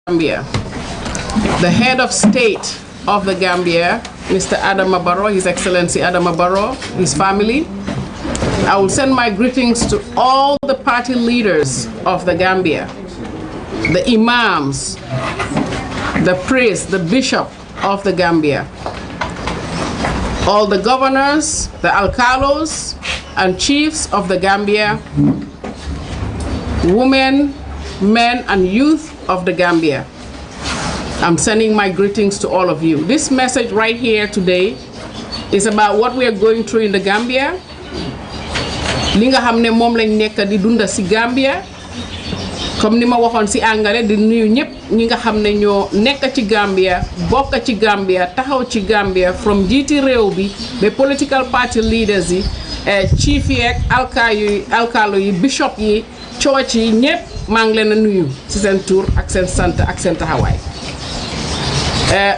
Gambia. The head of state of the Gambia, Mr. Adama Barrow, His Excellency Adama Barrow, his family. I will send my greetings to all the party leaders of the Gambia, the imams, the priests, the bishop of the Gambia, all the governors, the alcalos and chiefs of the Gambia, women, men and youth of the Gambia. I'm sending my greetings to all of you. This message right here today is about what we are going through in the Gambia. Li nga xamne mom lañ nekk di dunda ci Gambia, comme ni ma waxoon ci angale di nuyu ñëpp ñi nga xamne ñoo nekk ci Gambia, bokk ci Gambia, taxaw ci Gambia from jiiti réew bi be political party leaders yi, chief yi ak alkalo yi, bishop yi, church yi ñëpp maa ngi leen a nuyu ci seen tour ak seen sant ak seen taxawaay.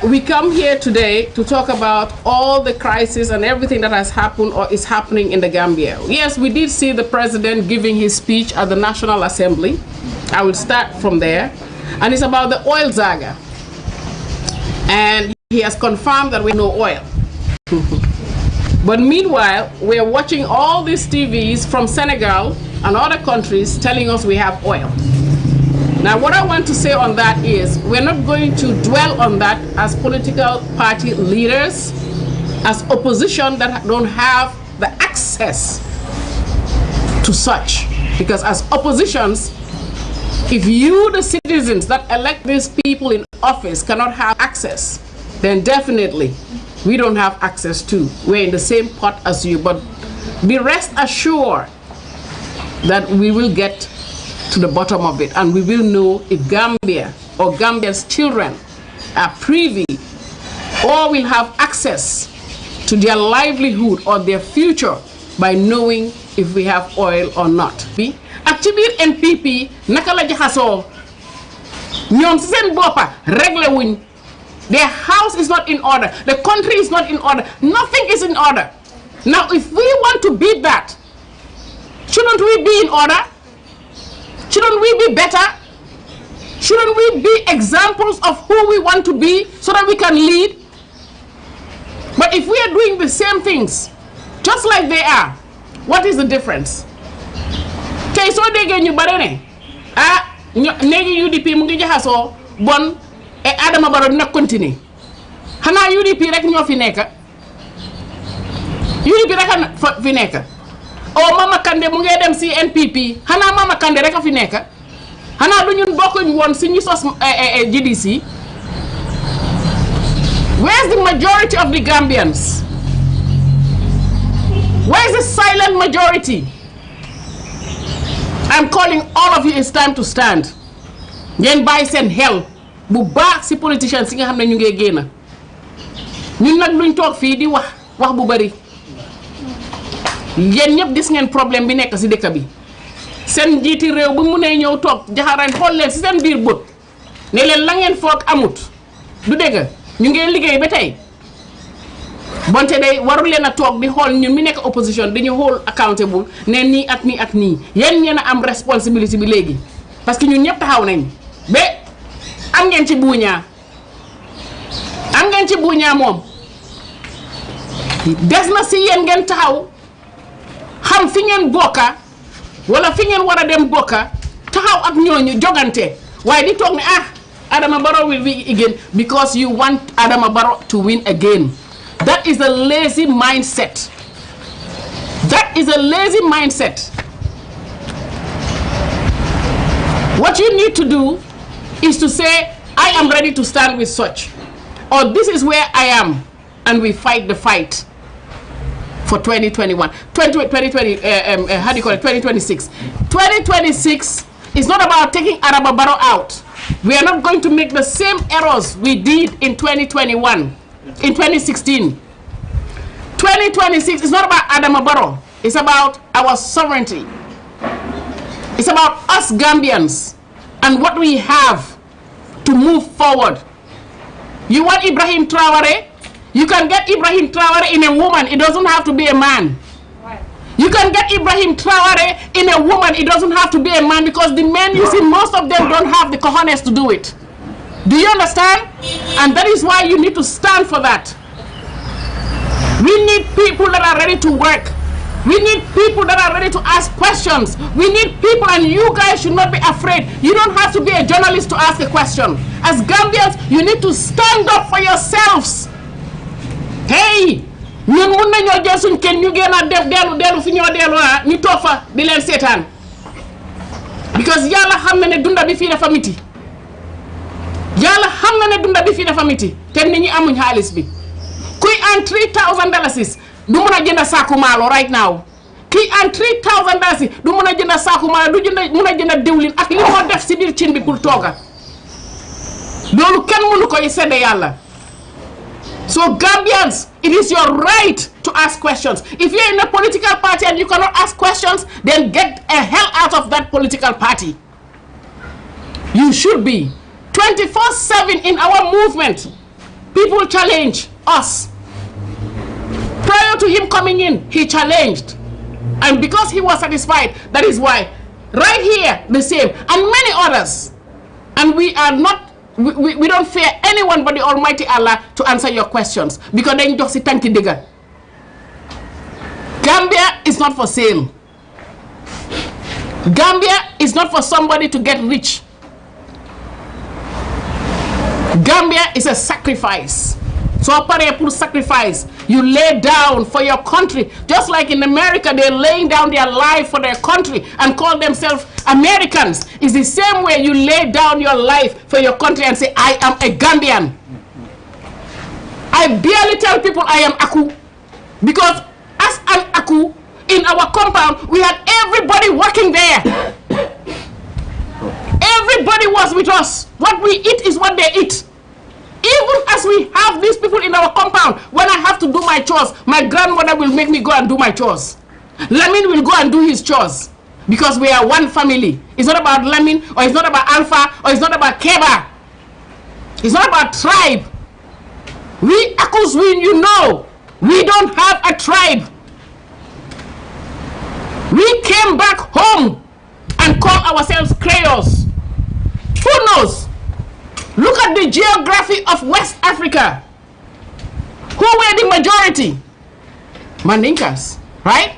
We come here today to talk about all the crisis and everything that has happened or is happening in the Gambia. Yes, we did see the president giving his speech at the National Assembly. I will start from there. And it's about the oil saga. And he has confirmed that we have no oil. But meanwhile, we are watching all these TVs from Senegal and other countries telling us we have oil. Now, what I want to say on that is we're not going to dwell on that as political party leaders, as opposition that don't have the access to such. Because as oppositions, if you, the citizens that elect these people in office, cannot have access, then definitely we don't have access to. We're in the same pot as you. But be rest assured that we will get to the bottom of it, and we will know if Gambia or Gambia's children are privy or will have access to their livelihood or their future by knowing if we have oil or not. Ak ci biir NPP naka la jaxasoo ñoom ci seen boppa réglé wuñ. Their house is not in order, the country is not in order, nothing is in order. Now if we want to beat that, shouldn't we be in order? Shouldn't we be better? Shouldn't we be examples of who we want to be so that we can lead? But if we are doing the same things, just like they are, what is the difference? Okay, so they get you barene. Ah, negi UDP mu ngi jaxaso bon e Adama Barrow dina continue. Xana UDP rek ñoo fi nekk. UDP rek fi nekk. O Mama Kandeh mu ngi dem ci NPP. Xana Mama Kandeh rek fi nekk. Xana du ñun bokkuñ woon ci ñi sos GDC. Where's the majority of the Gambians? Where's the silent majority? I'm calling all of you, it's time to stand. Ngeen bàyyi seen xel bu baax ci politicians yi nga xam ne ñu ngi génn. Ñun nag luñ toog fii di wax bu bari. Yéen ñëpp gis ngeen problème bi nekk ci dëkk bi. Seen njiiti réew bu mu ne ñëw toog jaxarañ xool leen ci seen biir bët. Ne leen la ngeen foog amut. Du dëgg ñu ngi liggéey ba tey. Bonte day warul leen a toog di xool ñun mi nekk opposition dañu hold accountable ne nii ak nii ak nii yéen ñeen a am responsibility bi léegi parce que ñun ñëpp taxaw nañ ba am ngeen ci buuñaa moom des na si yéen ngeen taxaw xam fi ngeen bokka wala fi ngeen war a dem bokka taxaw ak ñooñu jogante waaye di toog ne Adama Barrow will win again because you want Adama Barrow to win again. That is a lazy mindset. That is a lazy mindset. What you need to do is to say, I am ready to stand with such, or this is where I am, and we fight the fight for 2021, 2026. 2026 is not about taking Adama Barrow out. We are not going to make the same errors we did in 2021, in 2016. 2026 is not about Adama Barrow. It's about our sovereignty. It's about us Gambians and what we have to move forward. You want Ibrahim Traore? You can get Ibrahim Traore in a woman. It doesn't have to be a man. Right. You can get Ibrahim Traore in a woman. It doesn't have to be a man, because the men you see, most of them don't have the cojones to do it. Do you understand? And that is why you need to stand for that. We need people that are ready to work. We need people that are ready to ask questions. We need people, and you guys should not be afraid. You don't have to be a journalist to ask a question. As Gambians, you need to stand up for yourselves. Hey, ñun mun nañoo jël suñ kenn ñu gën a def dellu fi ñoo dellu ñu toog fa di leen seetaan, because yàlla xam na ne dunda bi fii dafa miti. Yàlla xam na ne dunda bi fii dafa miti te nit ñi amuñ xaalis bi. Kuy an $3,000 du mun a jënd saaku maalo right now. Kuy an $3,000 du mun a jënd saaku maalo, du mun a jënd diwlin ak li moo def si biir cin bi pour tooga. Loolu kenn mënu koy sedde yàlla. So Gambians, it is your right to ask questions. If you're in a political party and you cannot ask questions, then get a hell out of that political party. You should be 24/7 in our movement. People challenge us. Prior to him coming in, he challenged. And because he was satisfied, that is why. Right here, the same. And many others. And we are not, we don't fear anyone but the Almighty Allah to answer your questions. Because then just see tanki digger. Gambia is not for sale. Gambia is not for somebody to get rich. Gambia is a sacrifice. So pare pour sacrifice. You lay down for your country. Just like in America, they're laying down their life for their country and call themselves Americans. It's the same way you lay down your life for your country and say, I am a Gambian. I barely tell people I am Aku. Because as an Aku, in our compound, we had everybody working there. Everybody was with us. What we eat is what they eat. Even as we have these people in our compound, when I have to do my chores, my grandmother will make me go and do my chores. Lamin will go and do his chores. Because we are one family. It's not about Lamin, or it's not about Alpha, or it's not about Keba. It's not about tribe. We Akus, you know, we don't have a tribe. We came back home and called ourselves Creoles. Who knows? Look at the geography of West Africa. Who were the majority? Mandinkas, right?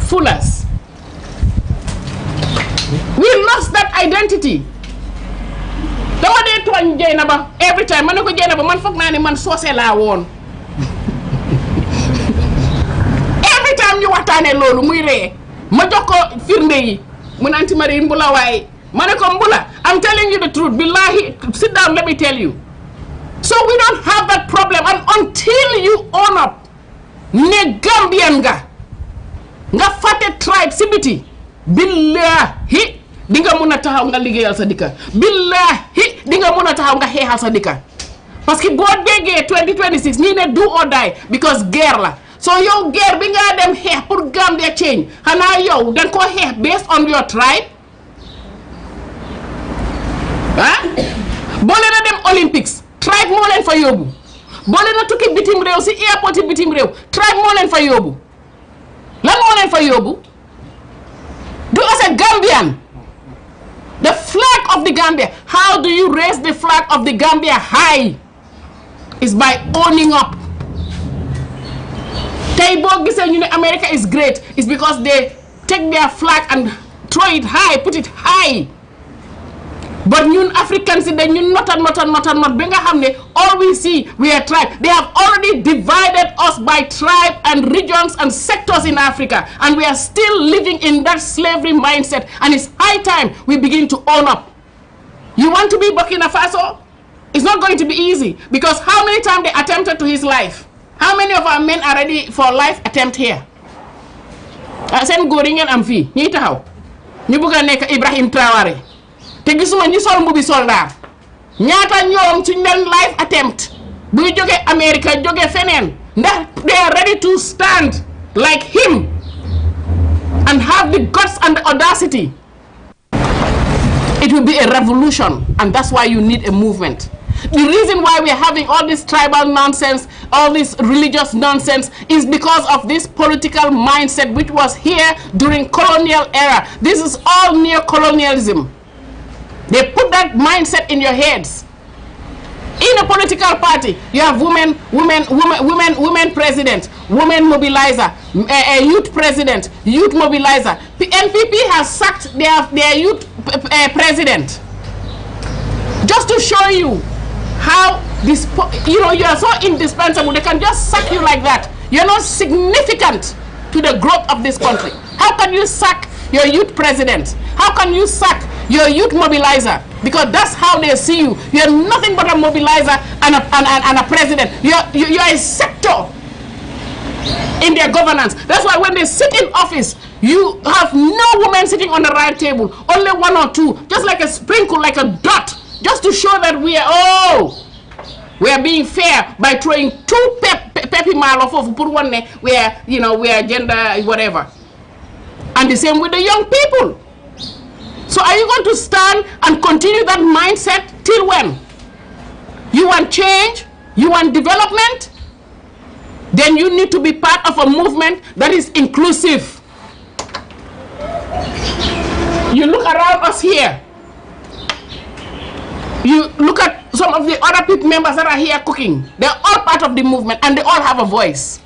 Fullers. We lost that identity. Every time, man every time you watane lolu muy re ma joko firnde yi mu nanti mari mbula way maneko mbula. I'm telling you the truth. Billahi, sit down, let me tell you. So we don't have that problem. And until you own up, ne Gambian nga fate tribe sibiti, billahi, dinga muna tahaw nga ligéyal sa dika. Billahi, dinga muna tahaw nga xéxal sa dika. Parce que bo déggé 2026 ni ne do or die because guerre la. So yow guerre bi nga dem xéx pour Gambia change. Xana yow dañ ko xéx based on your tribe. Boo leen a dem Olympics tribe moo leen fa yóbbu. Boo leen a tukki bitim réew si airport bitim réew tribe moo leen fa yóbbu. Lan moo leen fa yóbbu? Do as a Gambian. The flag of the Gambia. How do you raise the flag of the Gambia high? Is by owning up. Tey boo gisee ñu ne America is great. It's because they take their flag and throw it high, put it high. But ñun Africans, they not benga hamne. All we see, we are tribe. They have already divided us by tribe and regions and sectors in Africa, and we are still living in that slavery mindset. And it's high time we begin to own up. You want to be Burkina Faso? It's not going to be easy, because how many times they attempted to his life? How many of our men are ready for life attempt here? Sen góor yi ngeen am fii ñiy taxaw ñu bëgg a nekk Ibrahim Traoré te gisuma ñu sol mbubi soldat ñaata ñoom suñ leen life attempt bu ñu jógee America jógee feneen ndax they are ready to stand like him and have the guts and the audacity. It will be a revolution, and that's why you need a movement. The reason why we are having all this tribal nonsense, all this religious nonsense, is because of this political mindset which was here during colonial era. This is all neo-colonialism. They put that mindset in your heads. In a political party, you have women president, women mobilizer, a youth president, youth mobilizer. The NPP has sacked their youth president. Just to show you how this, you know, you are so indispensable. They can just sack you like that. You're not significant to the growth of this country. How can you sack your youth president? How can you sack your youth mobilizer? Because that's how they see you. You're nothing but a mobilizer and a president. You're a sector in their governance. That's why when they sit in office, you have no women sitting on the right table. Only one or two, just like a sprinkle, like a dot, just to show that we are being fair by throwing two peppy mile off of one where, you know, we are gender whatever. And the same with the young people. So are you going to stand and continue that mindset till when? You want change? You want development? Then you need to be part of a movement that is inclusive. You look around us here. You look at some of the other people, members that are here cooking. They're all part of the movement and they all have a voice.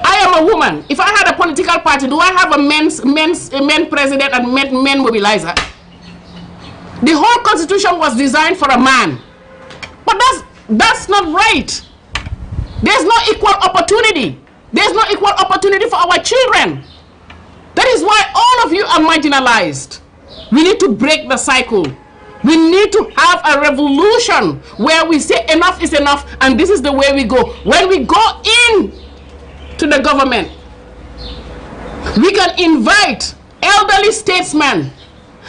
I am a woman. If I had a political party, do I have a men president and men mobilizer? The whole constitution was designed for a man. But that's not right. There's no equal opportunity. There's no equal opportunity for our children. That is why all of you are marginalized. We need to break the cycle. We need to have a revolution where we say enough is enough and this is the way we go. When we go in to the government, we can invite elderly statesmen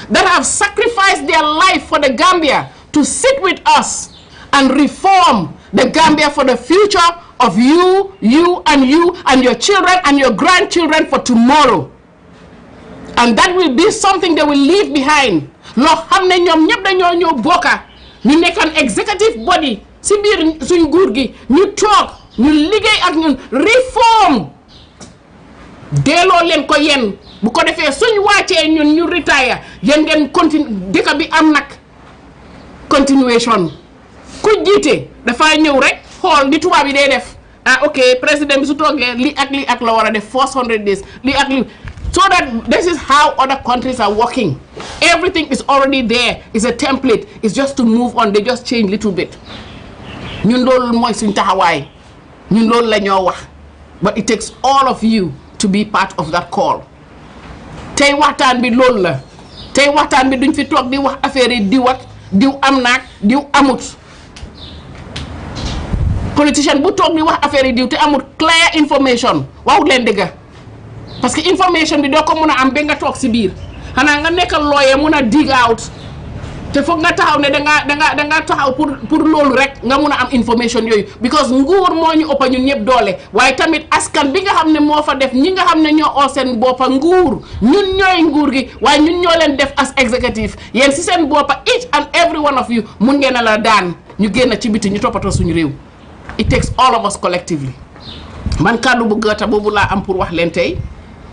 that have sacrificed their life for the Gambia to sit with us and reform the Gambia for the future of you and your children and your grandchildren for tomorrow. And that will be something they will leave behind. Lo xamne ñom ñep dañoo ñoo bokka ñu nekk an executive body ci biir suñ nguur gi ñu toog ñu liggéey ak ñun reform delloo leen ko yéen bu ko defee suñ wàccee ñun ñu retire yéen ngeen continue dëkk bi am nag continuation ku jiite dafa ñëw rek xool di tubaab yi day def ok président bi su toogee li ak la war a def 400 days li ak li. So that this is how other countries are working. Everything is already there. It's a template. It's just to move on. They just change a little bit. But it takes all of you to be part of that call. Tay waxtaan bi lool la. Tay waxtaan bi duñ fi tok di wax affaire diw ak diw am nak diw amut. Politician bu tok di wax affaire diw te amut clear information. Waxu len dëgg. Parce que information bi doo ko mën a am ba nga toog si biir xanaa nga nekk lawyer mën a dig out te foog nga taxaw ne danga taxaw pour loolu rek nga mën a am information yooyu because nguur moo ñu ëpp ñun ñëpp doole waaye tamit askan bi nga xam ne moo fa def ñi nga xam ne ñoo oo seen boppa nguur ñun ñooy nguur gi waaye ñun ñoo leen def as executive yéen si seen boppa each and every one of you mun ngeen a la daan ñu génn ci biti ñu toppatoo suñu réew. It takes all of us collectively. Man kàddu bu gàtta boobu laa am pour wax leen tey.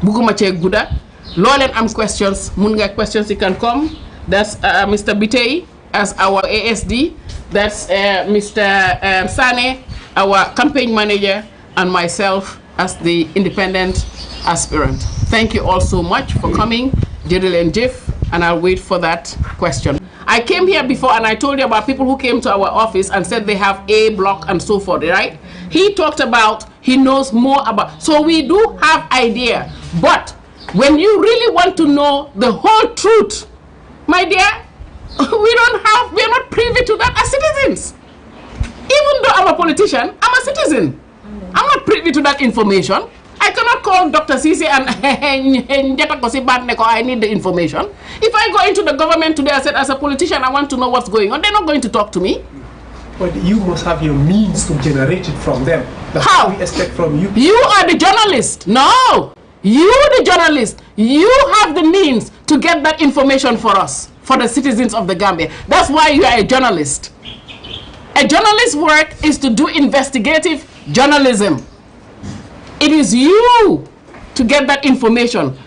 Buguma che guda lolen am questions mun nga questions you can come. That's Mr. Bitey as our ASD, that's Mr. Sane, our campaign manager, and myself as the independent aspirant. Thank you all so much for coming, Jedel and Jeff, and I'll wait for that question. I came here before and I told you about people who came to our office and said they have A block and so forth, right? He talked about he knows more about, so we do have idea. But when you really want to know the whole truth, my dear, we are not privy to that as citizens. Even though I'm a politician, I'm a citizen. I'm not privy to that information. I cannot call Dr. Sisi and I need the information. If I go into the government today, I said, as a politician, I want to know what's going on, they're not going to talk to me. But you must have your means to generate it from them. That's how? What we expect from you. You are the journalist. No. You, the journalist, you have the means to get that information for us, for the citizens of the Gambia. That's why you are a journalist. A journalist's work is to do investigative journalism. It is you to get that information.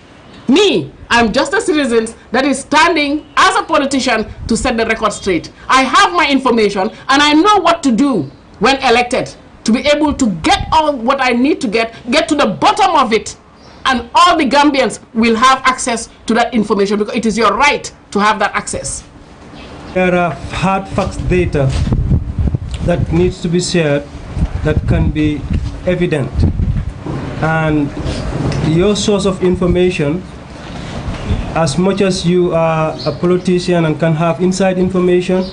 Me, I'm just a citizen that is standing as a politician to set the record straight. I have my information and I know what to do when elected to be able to get all what I need to get to the bottom of it. And all the Gambians will have access to that information because it is your right to have that access. There are hard facts data that needs to be shared that can be evident. And your source of information, as much as you are a politician and can have inside information,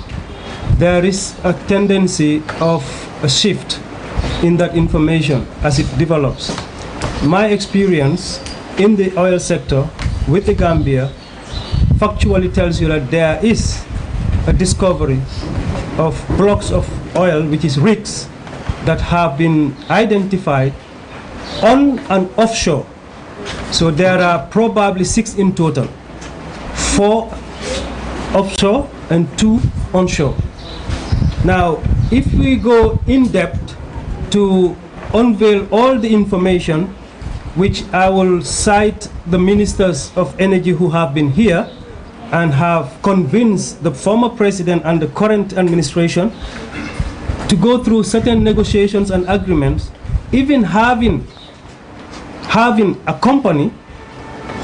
there is a tendency of a shift in that information as it develops. My experience in the oil sector with the Gambia factually tells you that there is a discovery of blocks of oil, which is rigs, that have been identified on and offshore. So there are probably 6 in total, 4 offshore and 2 onshore. Now, if we go in depth to unveil all the information, which I will cite the ministers of energy who have been here and have convinced the former president and the current administration to go through certain negotiations and agreements, even having a company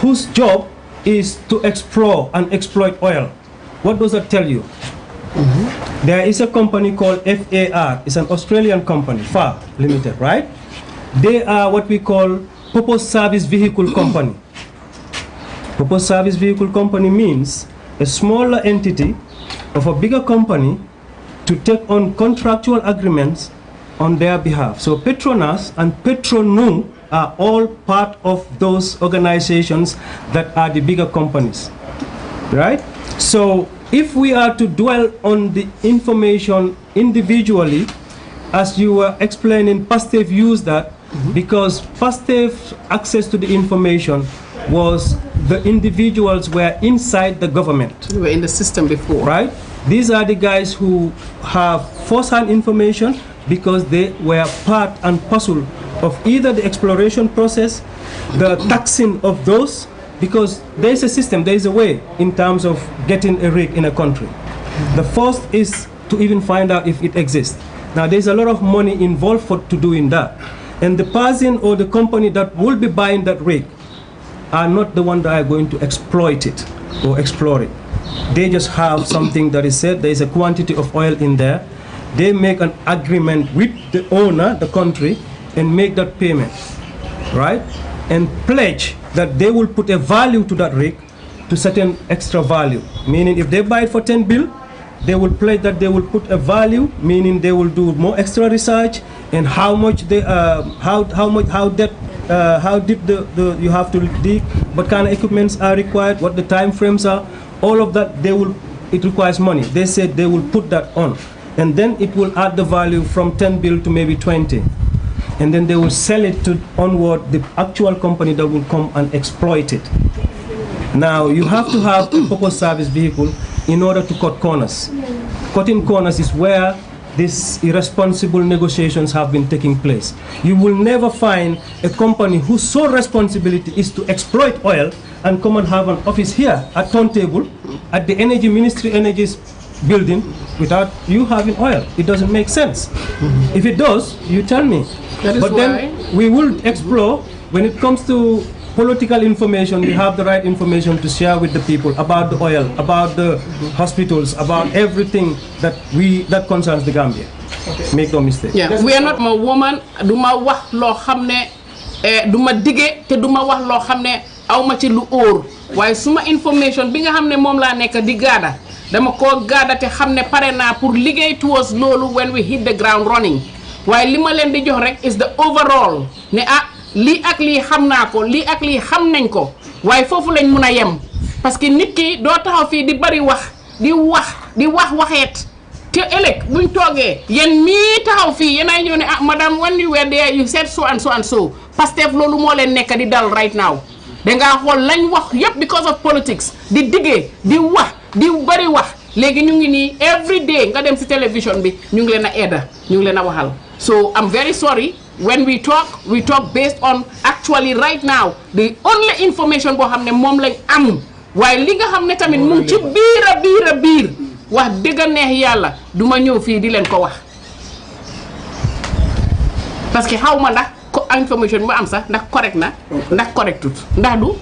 whose job is to explore and exploit oil. What does that tell you? There is a company called FAR. It's an Australian company, FAR Limited, right? They are what we call Purpose Service Vehicle Company. Purpose Service Vehicle Company means a smaller entity of a bigger company to take on contractual agreements on their behalf. So Petronas and Petronung are all part of those organizations that are the bigger companies, right? So if we are to dwell on the information individually, as you were explaining, PASTEF used that because PASTEF's access to the information was the individuals were inside the government. We were in the system before. Right? These are the guys who have first-hand information because they were part and parcel of either the exploration process, the taxing of those, because there is a system, there is a way in terms of getting a rig in a country. The first is to even find out if it exists. Now there's a lot of money involved to doing that. And the person or the company that will be buying that rig are not the one that are going to exploit it or explore it. They just have something that is said, there is a quantity of oil in there. They make an agreement with the owner, the country, and make that payment, right? And pledge that they will put a value to that rig to certain extra value. Meaning if they buy it for 10 bill, they will pledge that they will put a value, meaning they will do more extra research and how much they, how deep you have to dig, what kind of equipments are required, what the time frames are, all of that it requires money. They said they will put that on. And then it will add the value from 10 bill to maybe 20. And then they will sell it to onward the actual company that will come and exploit it. Now you have to have a purpose service vehicle in order to cut corners. Cutting corners is where these irresponsible negotiations have been taking place. You will never find a company whose sole responsibility is to exploit oil and come and have an office here at Turntable at the Energy Ministry Energy's building without you having oil. It doesn't make sense. If it does, you tell me. But then we will explore when it comes to political information. We have the right information to share with the people about the oil, about the hospitals, about everything that concerns the Gambia. Okay. Make no mistake. Yeah, we are not a woman. Duma wax lo xamne duma dige te duma wax lo xamne awma ci lu or. Waye suma information bi nga xamne mom la nek di gada dama ko gada te xamne pare na pour liggéey towards lolu when we hit the ground running waaye li ma leen di jox rek is the overall ne lii ak lii xam naa ko lii ak lii xam nañ ko waaye foofu lañ mun a yem parce que nit ki doo taxaw fii di bari wax di wax waxeet te ëllëg buñ toogee yéen mii taxaw fii yéen ay ñëw ne madame when you were there you said so and so and so Pastef loolu moo leen nekk di dal right now dangaa xool lañ wax yëpp because of politics di diggee di wax di bari wax léegi ñu ngi nii every day nga dem ci télévision bi ñu ngi leen a edda ñu ngi leen a waxal so I'm very sorry when we talk based on actually right now the only information boo xam ne moom lañ am waaye li nga xam ne tamit mu ngi ci biir wax dëgg neex yàlla du ma ñëw fii di leen ko wax parce que xaw ma ndax information bu am sax ndax correct na ndax correctut ndax du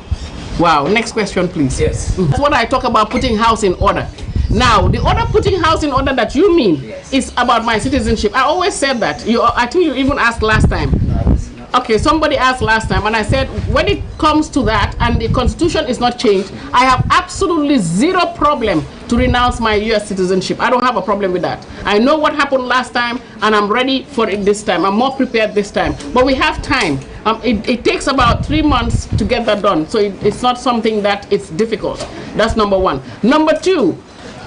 waaw next question please. Yes. That's what I talk about putting house in order. Now, the other putting house in order that you mean is about my citizenship. I always said that. I think you even asked last time. Okay, somebody asked last time, and I said, when it comes to that, and the constitution is not changed, I have absolutely zero problem to renounce my U.S. citizenship. I don't have a problem with that. I know what happened last time, and I'm ready for it this time. I'm more prepared this time. But we have time. It takes about 3 months to get that done, so it's not something that it's difficult. That's number one. Number two,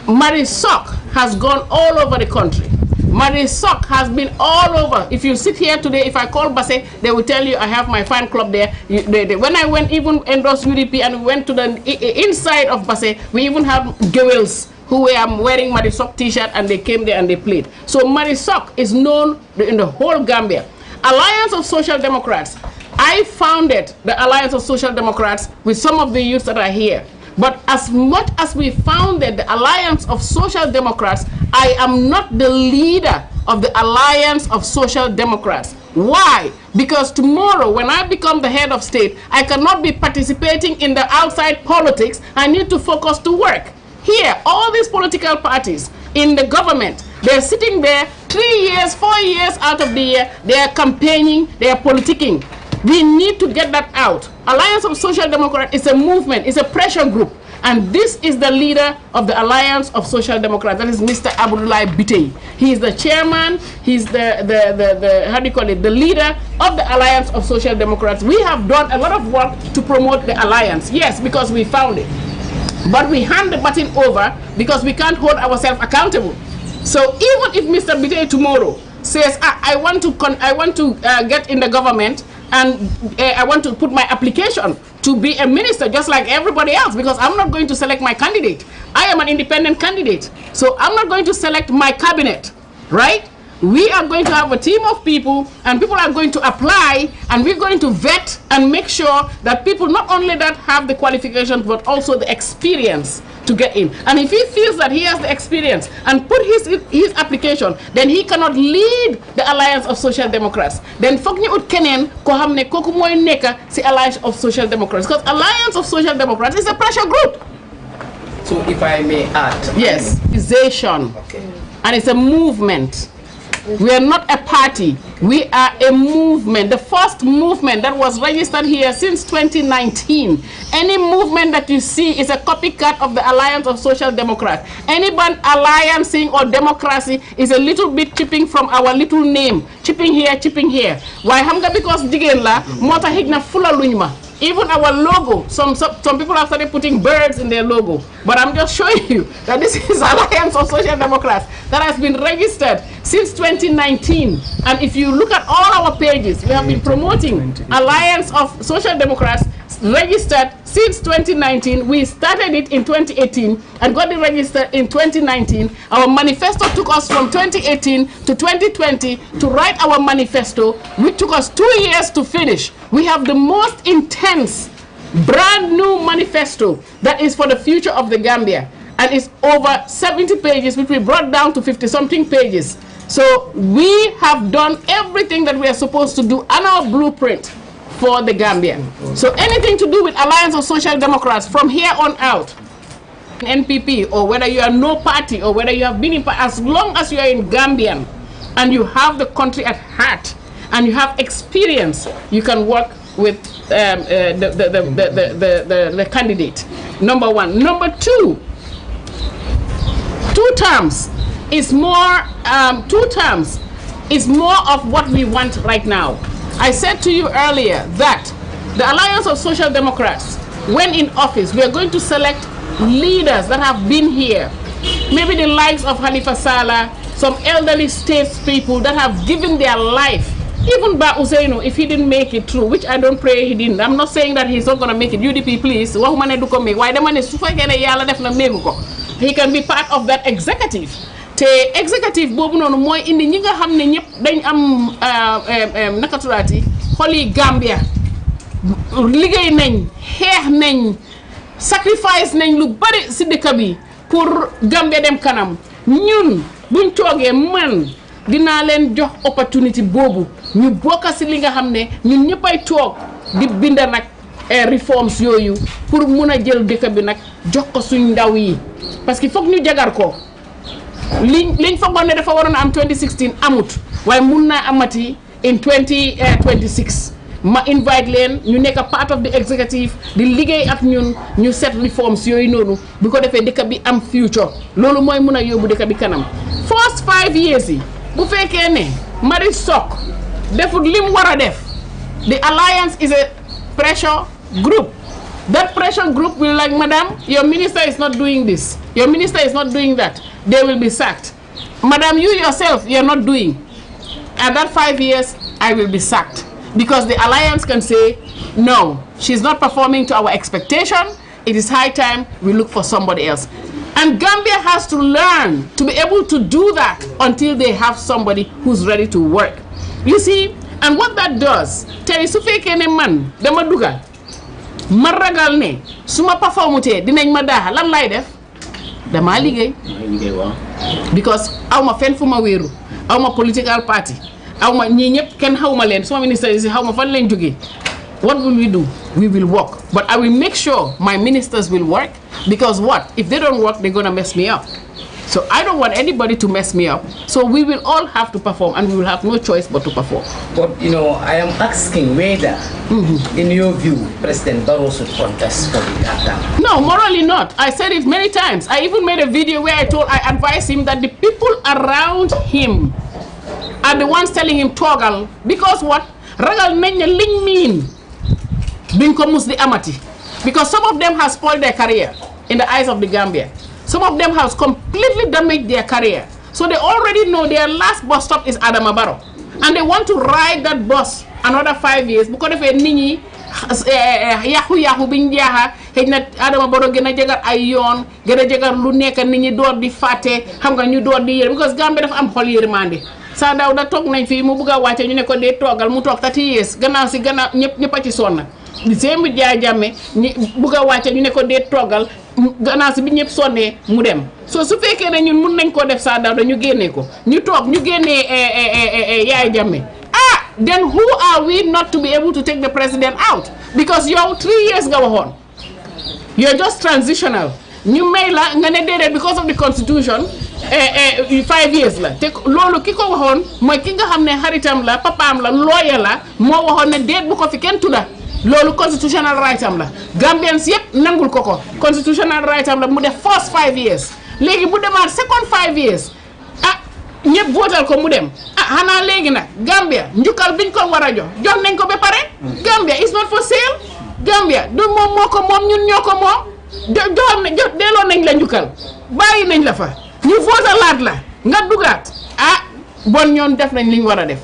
Marisok has gone all over the country. Marisok has been all over. If you sit here today, if I call Basse, they will tell you I have my fan club there. When I went even endorse UDP and we went to the inside of Basse, we even have girls who were wearing Marisok t-shirt and they came there and they played. So Marisok is known in the whole Gambia. Alliance of Social Democrats. I founded the Alliance of Social Democrats with some of the youths that are here. But as much as we founded the Alliance of Social Democrats, I am not the leader of the Alliance of Social Democrats. Why? Because tomorrow, when I become the head of state, I cannot be participating in the outside politics. I need to focus to work. Here, all these political parties in the government, they're sitting there 3 years, 4 years out of the year, they are campaigning, they are politicking. We need to get that out. Alliance of Social Democrats is a movement, it's a pressure group. And this is the leader of the Alliance of Social Democrats. That is Mr. Abdoulaye Biteye. He is the chairman, he's the how do you call it, the leader of the Alliance of Social Democrats. We have done a lot of work to promote the alliance. Yes, because we found it. But we hand the baton over because we can't hold ourselves accountable. So even if Mr. Biteye tomorrow says, I want to get in the government, and I want to put my application to be a minister just like everybody else, because I'm not going to select my candidate. I am an independent candidate, so I'm not going to select my cabinet, right? We are going to have a team of people, and people are going to apply, and we're going to vet and make sure that people not only that have the qualifications but also the experience to get in. And if he feels that he has the experience and put his application, then he cannot lead the Alliance of Social Democrats. Then foog ñu ut keneen ko xam ne kooku mooy nekk ci Alliance of Social Democrats, because Alliance of Social Democrats is a pressure group. So if I may add. Yes, organization. Okay. And it's a movement. We are not a party, we are a movement. The first movement that was registered here since 2019. Any movement that you see is a copycat of the Alliance of Social Democrats. Anyone alliancing or democracy is a little bit chipping from our little name. Chipping here, chipping here. Why? Because digen la, mota higna fula lunyma. Even our logo, some people have started putting birds in their logo. But I'm just showing you that this is Alliance of Social Democrats that has been registered since 2019. And if you look at all our pages, we have been promoting Alliance of Social Democrats registered since 2019. We started it in 2018 and got it registered in 2019. Our manifesto took us from 2018 to 2020 to write our manifesto, which took us 2 years to finish. We have the most intense, brand new manifesto that is for the future of the Gambia. And it's over 70 pages, which we brought down to 50-something pages. So we have done everything that we are supposed to do on our blueprint for the Gambia. So anything to do with Alliance of Social Democrats from here on out, NPP, or whether you are no party, or whether you have been in, as long as you are in Gambian and you have the country at heart and you have experience, you can work with the candidate. Number one. Number two, 2 terms is more, 2 terms is more of what we want right now. I said to you earlier that the Alliance of Social Democrats, when in office, we are going to select leaders that have been here. Maybe the likes of Halifa Sallah, some elderly statespeople that have given their life. Even Ba Usainu, if he didn't make it through, which I don't pray he didn't. I'm not saying that he's not going to make it. UDP, please. Why the man is he can be part of that executive. Te executive bobu nonu moy indi ñi nga xamne ñep dañ am nakatulati xoli Gambia liggéey nañ xeex nañ sacrifice nañ lu bari ci dëkk bi pour Gambia dem kanam ñun buñ toogee man dinaa leen jox opportunity boobu ñu bokk ci li nga xam ne ñun ñëppay toog di bind nag reforms yooyu pour mun a jël dëkk bi nag jox ko suñ ndaw yi parce que foog ñu jagar ko liñ foogoon ne dafa waroon a am 2016 amut waaye mun naa amati in 2026 ma invite leen ñu nekk part of the executive di liggéey ak ñun ñu set reforms yooyu noonu bu ko defee dëkk bi am future loolu mooy mun a yóbbu dëkk bi kanam first 5 years yi bu fekkee ne Mari Sok defut lim war a def the alliance is a pressure group. That pressure group will like, madam, your minister is not doing this, your minister is not doing that, they will be sacked. Madam, you yourself, you're not doing. At that 5 years, I will be sacked. Because the alliance can say, no, she's not performing to our expectation, it is high time we look for somebody else. And Gambia has to learn to be able to do that until they have somebody who's ready to work. You see, and what that does, tell su fekkee ne man dama dugal ma ragal ne suma performute dinañ ma daaxa lan lay def dama liggéey because awma fenn fu ma wéeru awma political party awma ñi ñëpp kenn xawma leen suma ministre yi xawma fan leen jógee. What will we do? We will work, but I will make sure my ministers will work, because what if they don't work, they're gonna mess me up. So I don't want anybody to mess me up. So we will all have to perform, and we will have no choice but to perform. But you know, I am asking whether, in your view, President Barrow should contest for the Gambia. No, morally not. I said it many times. I even made a video where I advised him that the people around him are the ones telling him toggle, because what? Ragal menya ling mean binko musli amati. Because some of them have spoiled their career in the eyes of the Gambia. Some of them have completely damaged their career. So they already know their last bus stop is Adama Barrow. And they want to ride that bus another 5 years. Because if nini yahu binjaha hejna Adama Barrow gëna jégar ay yoon gëna jégar lu nekk nit ñi door di faté xam nga ñu door di yër because Gambia dafa am xol yërmande. Sa daw da tok nañ fi mu bëgga wacce ñu ne ko dé togal mu tok 30 years gannaaw ci gannaaw ñëpp ci sonna. Di seen Jaay Jammeh ñi bëgga wacce ñu ne ko dé togal gannaaw ci bi ñëpp sonné mu dem. So su fekkee ne ñun mën nañ ko def sa daw dañu génné ko ñu tok ñu génné Yaay Jammeh. Then who are we not to be able to take the president out? Because you're 3 years nga waxon. You're just transitional. Ñu may la nga ne dédé because of the constitution 5 years la. Te lolu kiko waxon moy ki nga xamné xaritam la papam la lawyer la mo waxon ne déet bu ko fi kenn tudda. Lolu constitutional right am la. Gambians yépp nangul ko constitutional right am la mu def first 5 years. Légui bu démat second 5 years ñepp votal ko mu dem xana légui nak Gambia ñukal biñ ko wara jox nañ ko ba paré. Gambia is not for sale. Gambia du mom moko mom ñun ñoko mom delo nañ la ñukal bayyi nañ la fa ñu votalat la nga dugat bon ñoon def nañ liñ wara def.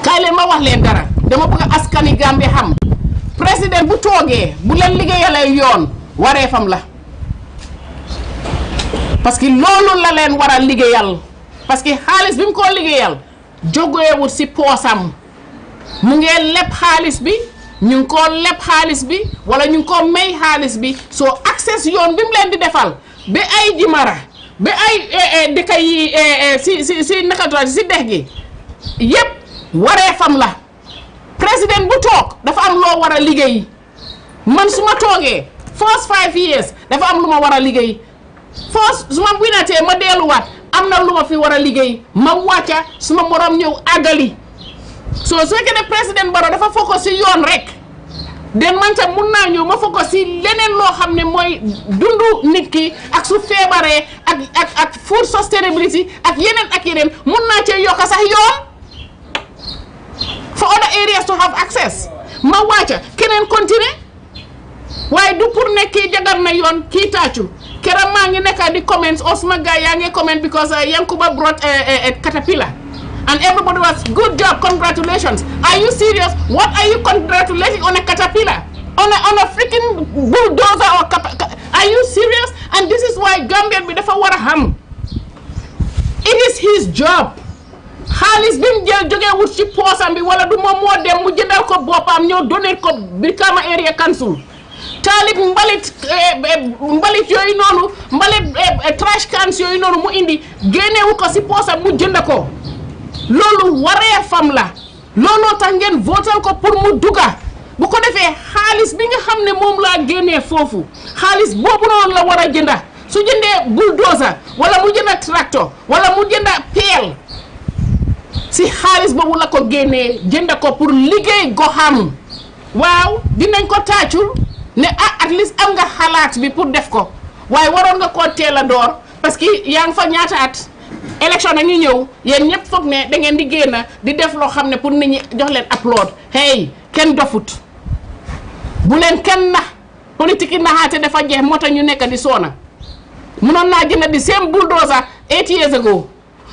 Kay leen ma wax leen dara dama bëgg askani Gambia xam président bu toogee bu leen liggéeyalay yoon waré fam la parce que lolu la leen wara liggéeyal. Parce que xaalis bi mu ko liggéeyal jógeewul ci poosam mu ngee leb xaalis bi ñu ngi ko leb xaalis bi wala ñu ngi ko may xaalis bi soo accès yoon bi mu leen di defal ba ay Jimara ba ay dëkk yi si nakatoa si dex gi yépp waree fam la président bu toog dafa am loo war a liggéey man su ma toogee first 5 years dafa am lu ma war a liggéey first su ma winatee ma delluwaat amna luma fi wara liggéey ma wacca suma morom ñew agali so su fekkee ne président Barrow dafa focus ci yoon rek den man tam mun naa ñëw ma focus si leneen loo xam ne mooy dundu nit ki ak su feebaree ak food sustainability ak yeneen mun naa cee yokk sax yoon for other areas to have access ma wàcca keneen continuer waaye du pour ne kii jagar na yoon kii tàccu keroog maa ngi nekk di comments suma gars yaa ngi comment because Yankuba brought a caterpillar and everybody was good job, congratulations. Are you serious? What are you congratulating on a caterpillar? On a freaking bulldozer or are you serious? And this is why Gambian bi dafa war a xam. It is his job. Xaalis bi mu jël jógee wut ci poosam bi wala du moom moo dem mu jëndal ko boppam ñëw donate ko Brikama Area Council. Taalib mbalit yooyu noonu mbalit trash cans yooyu noonu mu indi génnewu ko ci poosam mu jënd ko. Loolu waree fam la looloo tax ngeen votal ko pour mu duga bu ko defee xaalis bi nga xam ne moom laa génnee foofu xaalis boobu noonu la war a jënda su jëndee bulldozer wala mu jënda tracteur wala mu jënda peel si xaalis boobu la ko génnee jënda ko pour liggéey goxam waaw dinañ ko taacul ne at least am nga xalaat bi pour def ko waaye waroon nga koo teel a door parce que yaa ngi fa ñaata at élection a ngi ñëw yéen ñëpp foog ne da ngeen di génn di def loo xam ne pour nit ñi jox leen upload hey kenn dofut bu leen kenn na politique yi naxaate dafa jeex moo tax ñu nekk di soona munoon naa jënd di same bulldozer 8 years ago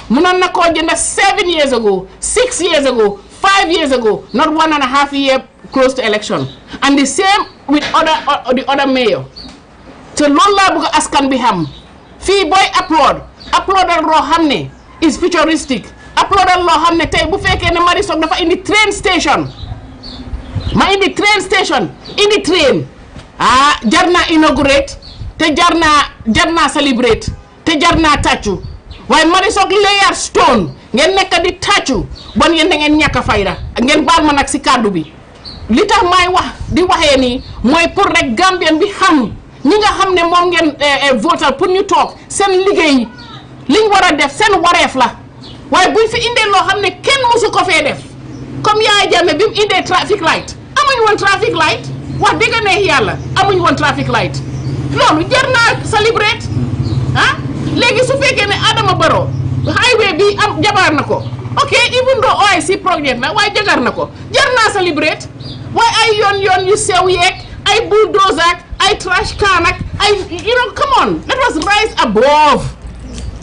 munoon na koo jënd 7 years ago 6 years ago 5 years ago not 1.5 year close to election and the same with the other mayor te loolu laa bëgg askan bi xam fii booy uploadal loo xam ne is futuristic uploadal loo xam ne tey bu fekkee ne Marisol dafa indi train station ma indi train station indi train jar naa inaugurate te jar naa celebrate te jar naa tàccu waaye Marisol layer stone ngeen nekk di tàccu bon yéen da ngeen ñàkk a fayda ngeen baal ma nag si kàddu bi li tax may wax di waxee nii mooy pour rek Gambien bi xam ñi nga xam ne moom ngeen votal pour ñu toog seen liggéey liñ war a def seen wareef la waaye buñ fi indee loo xam ne kenn musu ko fee def comme Yaya Jammeh bi mu indee traffic light amuñ woon traffic light wax dëgg neex yàlla amuñ woon traffic light loolu jar naa celebrate léegi su fekkee ne Adama Barrow highway bi am jabar na ko ok even though OIC project na waaye jagar na ko jar naa celebrate waaye ay yoon yu sew yeeg ay bulldozer ay trash can ak ay come on let us rise above.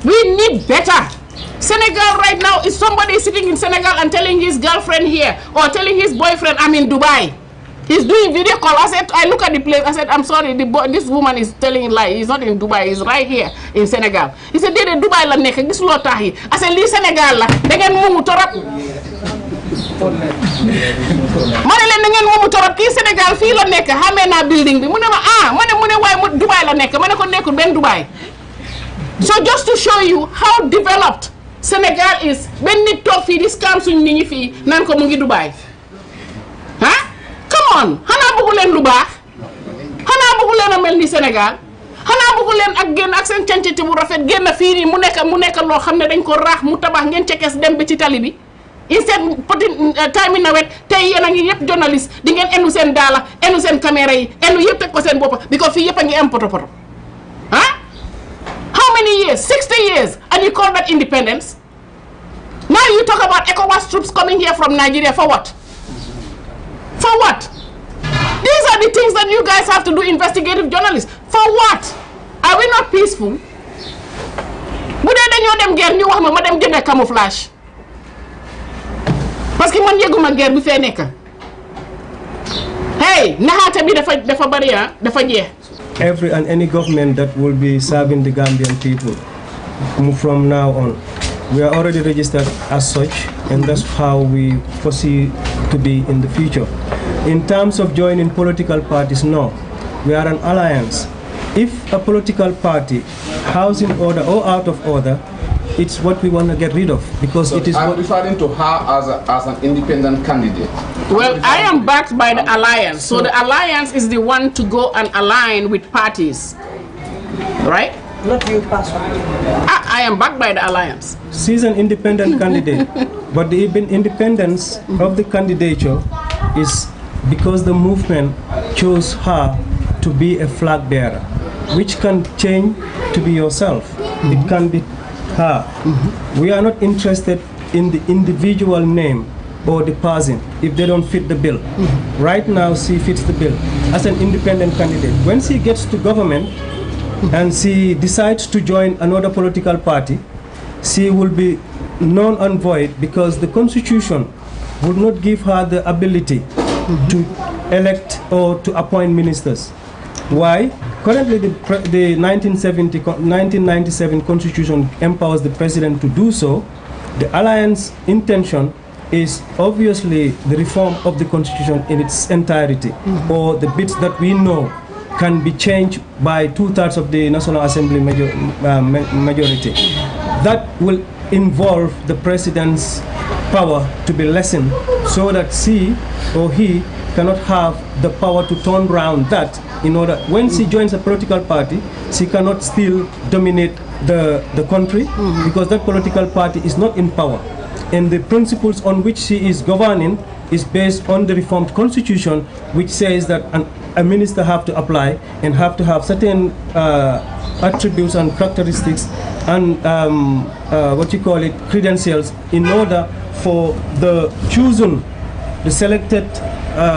We need better. Senegal right now is somebody sitting in Senegal and telling his girlfriend here or telling his boyfriend I'm in Dubai. He's doing video call. I look at the place. I said, I'm sorry, this woman is telling a lie. He's not in Dubai. He's right here in Senegal. He said, Dede Dubai la nek gis lo tahi. I said, li Senegal la. Da ngeen mumu torop. Mané len da ngeen mumu torop ki Senegal fi la nek xamé na building bi. Mu ne ma mu ne way Dubai la nek. Mané ko nekul ben Dubai. So just to show you how developed Senegal is, when nit tok fi di scam suñ nit ñi fi nan ko mu ngi Dubai. Come on, xana bëggu leen lu baax. Xana bëggu leen a mel ni Senegal. Xana bëggu leen ak génn ak seen cancati bu rafet génn fii nii mu nekk loo xam ne dañ ko raax mu tabax ngeen cekees dem bi ci tali bi. Instead putting time in nawet tey yéen a ngi yëpp journaliste di ngeen enu seen daala enu seen caméra yi enu yëpp teg ko seen boppa because fii yëpp a ngi am poto How many years? 60 years. And you call that independence? Now you talk about ECOWAS troops coming here from Nigeria for what? For what? These are the things that you guys have to do, investigative journalists. For what? Are we not peaceful? Bude dañoo dem guerre ñu wax ma dem jënd camouflage. Parce que man yeguma guerre bi fee nekk. Hey, naxaate bi dafa bari dafa jeex. Every and any government that will be serving the Gambian people from now on, we are already registered as such, and that's how we foresee to be in the future. In terms of joining political parties, no. We are an alliance. If a political party, house in order or out of order, it's what we want to get rid of because so it is. I'm referring to her as an independent candidate. Well, I am backed by the alliance, so the alliance is the one to go and align with parties, right? Not you personally. I am backed by the alliance. She's an independent candidate, but the independence of the candidature is because the movement chose her to be a flag bearer, which can change to be yourself. It can be her. We are not interested in the individual name or the person if they don't fit the bill. Right now, she fits the bill as an independent candidate. When she gets to government and she decides to join another political party, she will be null and void because the constitution would not give her the ability to elect or to appoint ministers. Why? Currently, the 1997 constitution empowers the president to do so. The alliance intention is obviously the reform of the constitution in its entirety, or the bits that we know can be changed by 2/3 of the National Assembly majority. That will involve the president's power to be lessened so that she or he cannot have the power to turn around that in order, when she joins a political party, she cannot still dominate the country because that political party is not in power. And the principles on which she is governing is based on the reformed constitution, which says that a minister have to apply and have to have certain attributes and characteristics and credentials in order for the chosen, the selected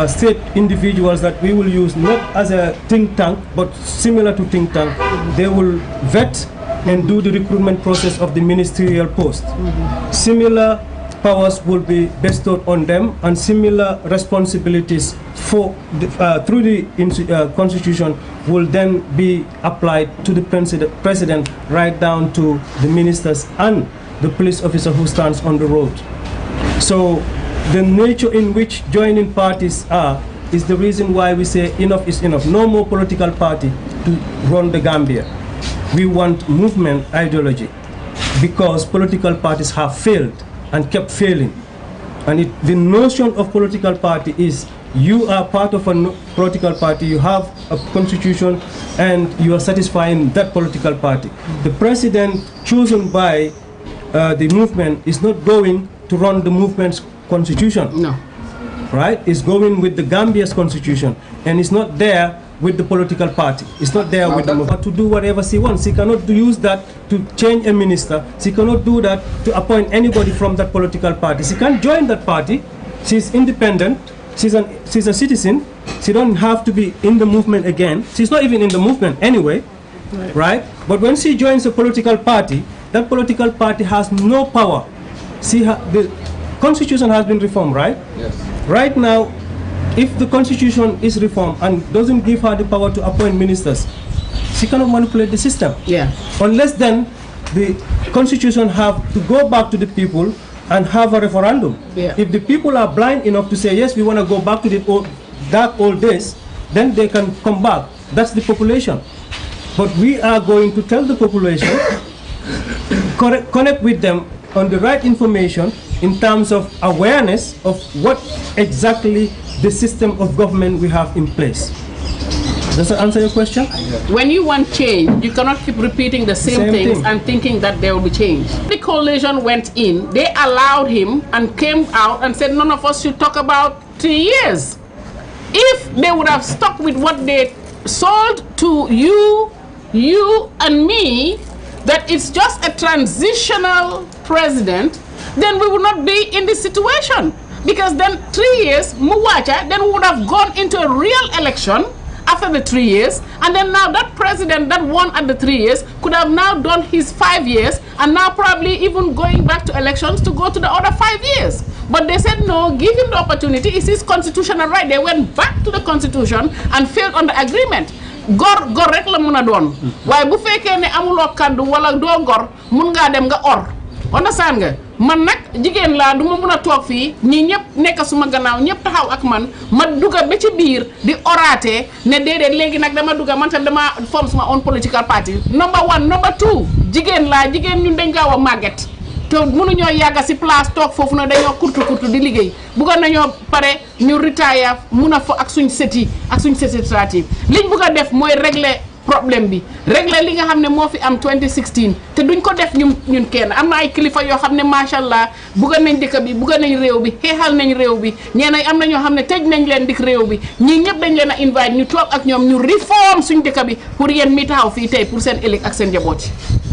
state individuals that we will use not as a think tank but similar to think tank. They will vet and do the recruitment process of the ministerial post. Similar powers will be bestowed on them and similar responsibilities for through the constitution will then be applied to the president right down to the ministers and the police officer who stands on the road. So the nature in which joining parties are is the reason why we say enough is enough. No more political party to run the Gambia. We want movement ideology because political parties have failed and kept failing. And the notion of political party is you are part of a political party, you have a constitution and you are satisfying that political party. The president chosen by the movement is not going to run the movement's constitution. No. Right? It's going with the Gambia's constitution and it's not there with the political party. It's not there with the movement to do whatever she wants. She cannot use that to change a minister. She cannot do that to appoint anybody from that political party. She can't join that party. She's independent. She's a citizen. She don't have to be in the movement again. She's not even in the movement anyway. Right? But when she joins a political party, that political party has no power. The constitution has been reformed, right? Yes. Right now, if the constitution is reformed and doesn't give her the power to appoint ministers, she cannot manipulate the system. Yeah. Unless then the constitution have to go back to the people and have a referendum. Yeah. If the people are blind enough to say, yes, we want to go back to the dark old days, then they can come back. That's the population. But we are going to tell the population, connect with them on the right information in terms of awareness of what exactly the system of government we have in place. Does that answer your question? When you want change, you cannot keep repeating the same things and thinking that there will be change. The coalition went in, they allowed him and came out and said none of us should talk about 3 years. If they would have stuck with what they sold to you and me, that it's just a transitional president, then we would not be in this situation. Because then 3 years, Muwacha, then we would have gone into a real election after the 3 years, and then now that president that won at the 3 years could have now done his 5 years, and now probably even going back to elections to go to the other 5 years. But they said no, give him the opportunity, it's his constitutional right. They went back to the constitution and failed on the agreement. Gor rek la muna don. Waye bu fekke ne amulo kaddu wala do gor mun nga dem nga or. Understand nga? Man nak jigen la duma mëna tok fi ñi ñep nek suma gannaaw ñep taxaw ak man ma dugga be ci biir di oraté ne dédé légui nak dama dugga man tam dama form suma own political party. Number 1, number 2, jigen ñun dañ gawa maget. To mënu ñoo yaga ci place tok fofu na dañoo kurtu di liggéey. Bu ko nañoo paré ñu retire mëna fa ak suñ seti ak suñ seti liñ bëgga def moy régler problème bi régler li nga xam ne moo fi am 2016 te duñ ko def ñun kenn am na ay kilifa yoo xam ne macha allah bugga nañ dëkk bi bugga nañ réew bi xeexal nañ réew bi ñeena am na ñoo xam ne tëj nañ leen dik réew bi ñii ñëpp dañ leen a invite ñu toog ak ñoom ñu réforme suñ dëkk bi pour yéen mi taxaw fii tey pour seen ëllëg ak seen njaboot yi